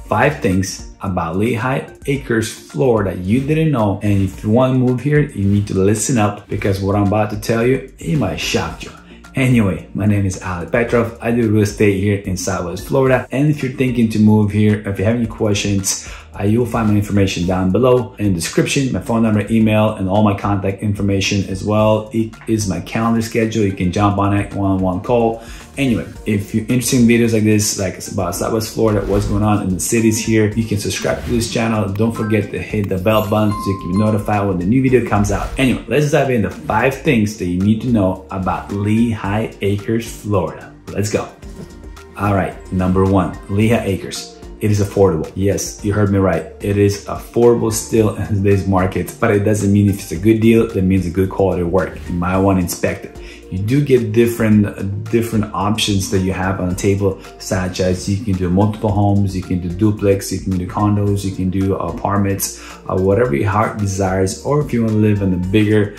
5 things about Lehigh Acres, Florida you didn't know. And if you want to move here, you need to listen up because what I'm about to tell you, it might shock you. Anyway, my name is Alek Petrov. I do real estate here in Southwest Florida. And if you're thinking to move here, if you have any questions, you'll find my information down below in the description, my phone number, email, and all my contact information as well. It is my calendar schedule. You can jump on it, one-on-one call. Anyway, if you're interested in videos like this, like it's about Southwest Florida, what's going on in the cities here, you can subscribe to this channel. Don't forget to hit the bell button so you can be notified when the new video comes out. Anyway, let's dive into 5 things that you need to know about Lehigh Acres, Florida. Let's go. All right, number 1, Lehigh Acres. It is affordable. Yes, you heard me right. It is affordable still in today's market, but it doesn't mean if it's a good deal, that means a good quality work. You might want to inspect it. You do get different options that you have on the table, such as you can do multiple homes, you can do duplex, you can do condos, you can do apartments, whatever your heart desires, or if you want to live in the bigger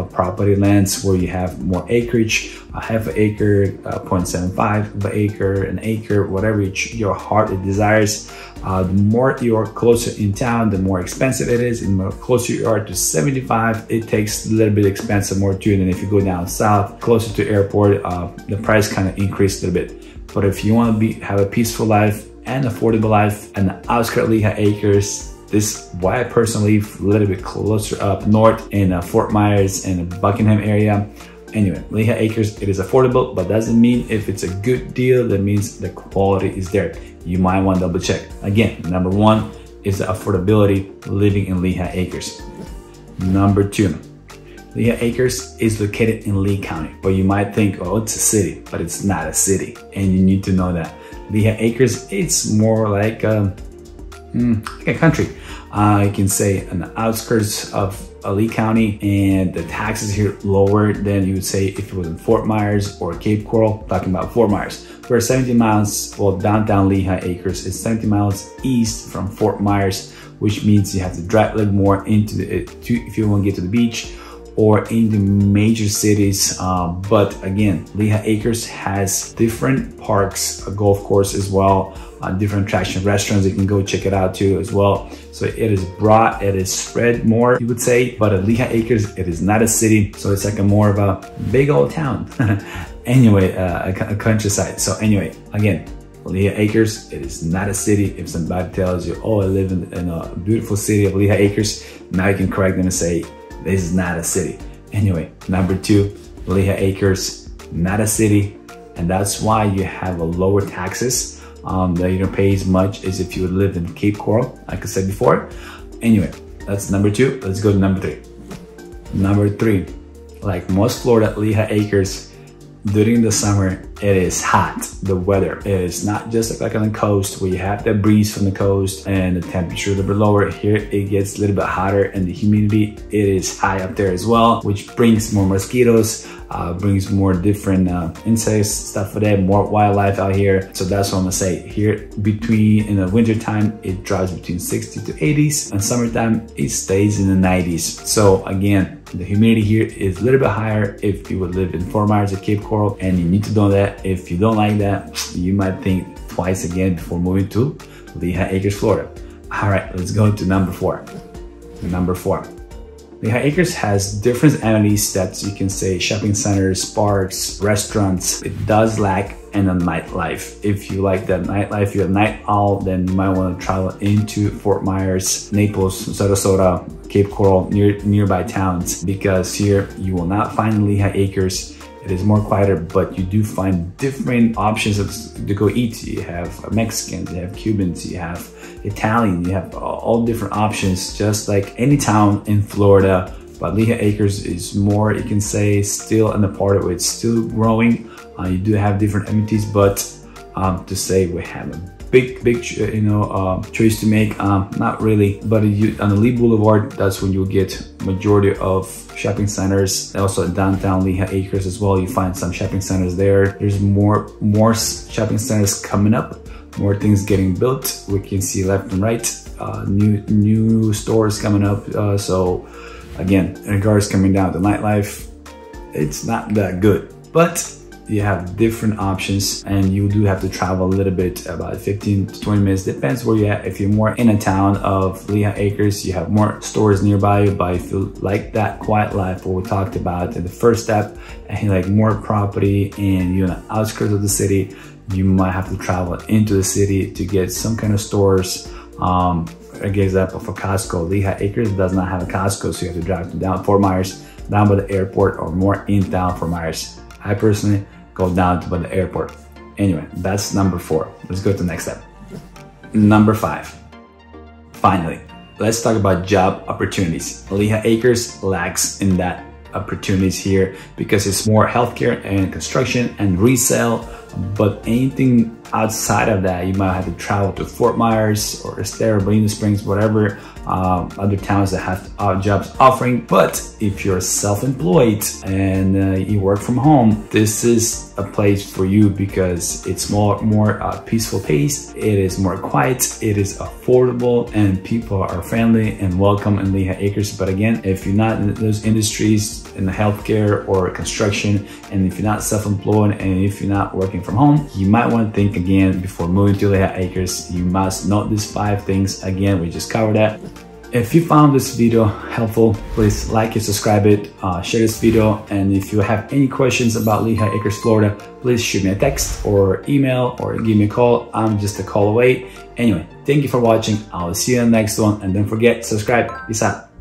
property lands where you have more acreage, a half an acre, 0.75 of an acre, whatever your heart desires. The more you're closer in town, the more expensive it is. And the closer you are to 75, it takes a little bit expensive more too than if you go down south, closer to airport, the price kind of increased a little bit. But if you want to have a peaceful life and affordable life, and the outskirts of Lehigh Acres, this is why I personally live a little bit closer up north in Fort Myers and the Buckingham area. Anyway, Lehigh Acres, it is affordable, but doesn't mean if it's a good deal, that means the quality is there. You might want to double check. Again, number 1 is the affordability living in Lehigh Acres. Number 2, Lehigh Acres is located in Lee County, but you might think, oh, it's a city, but it's not a city. And you need to know that. Lehigh Acres, it's more like a country. You can say on the outskirts of Lee County, and the taxes here lower than you would say if it was in Fort Myers or Cape Coral. Talking about Fort Myers, we're 70 miles, well, downtown Lehigh Acres is 70 miles east from Fort Myers, which means you have to drive a little more into if you want to get to the beach or in the major cities. But again, Lehigh Acres has different parks, a golf course as well, different attraction restaurants. You can go check it out too as well. So it is broad, it is spread more, you would say, but at Lehigh Acres, it is not a city. So it's like a more of a big old town. Anyway, a countryside. So anyway, again, Lehigh Acres, it is not a city. If somebody tells you, oh, I live in a beautiful city of Lehigh Acres, now you can correct them and say, this is not a city. Anyway, number 2, Lehigh Acres, not a city. And that's why you have a lower taxes. That you don't pay as much as if you would live in Cape Coral, like I said before. Anyway, that's number 2. Let's go to number 3. Number 3, like most Florida, Lehigh Acres, during the summer, it is hot. The weather is not just like on the coast where you have that breeze from the coast and the temperature a little bit lower. Here, it gets a little bit hotter and the humidity, it is high up there as well, which brings more mosquitoes, brings more different insects, stuff for that, more wildlife out here. So that's what I'm gonna say. Here, in the winter time, it drops between 60 to 80s, and summertime, it stays in the 90s. So again, the humidity here is a little bit higher if you would live in Fort Myers or Cape Coral, and you need to know that. If you don't like that, you might think twice again before moving to Lehigh Acres, Florida. All right, let's go to number 4. Number 4. Lehigh Acres has different amenities that you can say shopping centers, parks, restaurants. It does lack in the nightlife. If you like that nightlife, you're a night owl, then you might want to travel into Fort Myers, Naples, Sarasota, Cape Coral, nearby towns, because here you will not find Lehigh Acres. It is more quieter, but you do find different options to go eat. You have Mexicans, you have Cubans, you have Italian, you have all different options, just like any town in Florida. But Lehigh Acres is more, you can say, still in the part of it, it's still growing. You do have different amenities, but to say we have a big choice to make, not really. But on the Lee Boulevard, that's when you'll get majority of shopping centers. Also downtown Lehigh Acres as well, you find some shopping centers there. There's more shopping centers coming up, more things getting built. We can see left and right, new stores coming up. So again, in regards coming down to nightlife, it's not that good. But you have different options, and you do have to travel a little bit, about 15 to 20 minutes, depends where you're at. If you're more in a town of Lehigh Acres, you have more stores nearby you, but if you like that quiet life, what we talked about in the first step, and you like more property and you're on the outskirts of the city, you might have to travel into the city to get some kind of stores. A good example for Costco, Lehigh Acres does not have a Costco, so you have to drive down Fort Myers, down by the airport, or more in town Fort Myers. I personally go down to by the airport. Anyway, that's number 4. Let's go to the next step. Number 5. Finally, let's talk about job opportunities. Lehigh Acres lacks in that opportunities here because it's more healthcare and construction and resale. But anything outside of that, you might have to travel to Fort Myers or Estero, Bonita Springs, whatever other towns that have jobs offering. But if you're self-employed and you work from home, this is a place for you because it's more peaceful pace. It is more quiet. It is affordable, and people are friendly and welcome in Lehigh Acres. But again, if you're not in those industries in the healthcare or construction, and if you're not self-employed, and if you're not working from home, you might want to think again before moving to Lehigh Acres. You must know these 5 things. Again, we just covered that. If you found this video helpful, please like and subscribe it, share this video, and if you have any questions about Lehigh Acres, Florida, please shoot me a text or email or give me a call. I'm just a call away. Anyway, thank you for watching. I'll see you in the next one, and don't forget, subscribe. Peace out.